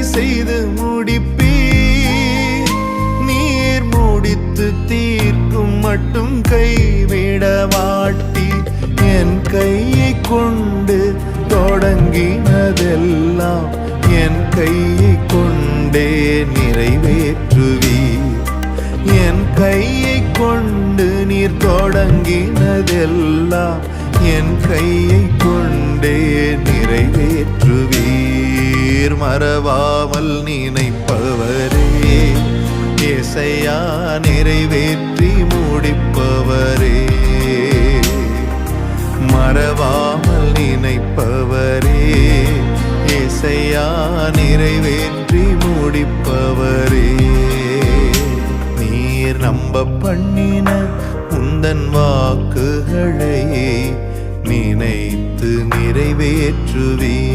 செய்து முடிப்பீர். நீர் முடித்து தீர்க்கும் மட்டும் கைவிட மாட்டீர். என் கையை கொண்டு தொடங்கினதெல்லாம் என் கையை கொண்டே நிறைவேற்றுவீர். என் கையை கொண்டு நீர் தொடங்கினதெல்லாம் என் கையை கொண்டே நிறைவேற்றுவீர். மறவாமல் நினைப்பவரே ஏசையா, நிறைவேற்றி முடிப்பவரே. மறவாமல் நினைப்பவரே ஏசையா, நிறைவேற்றி முடிப்பவரே. நீர் நம்ப பண்ணின உந்தன் வாக்குகளை நினைத்து நிறைவேற்றுவீர்.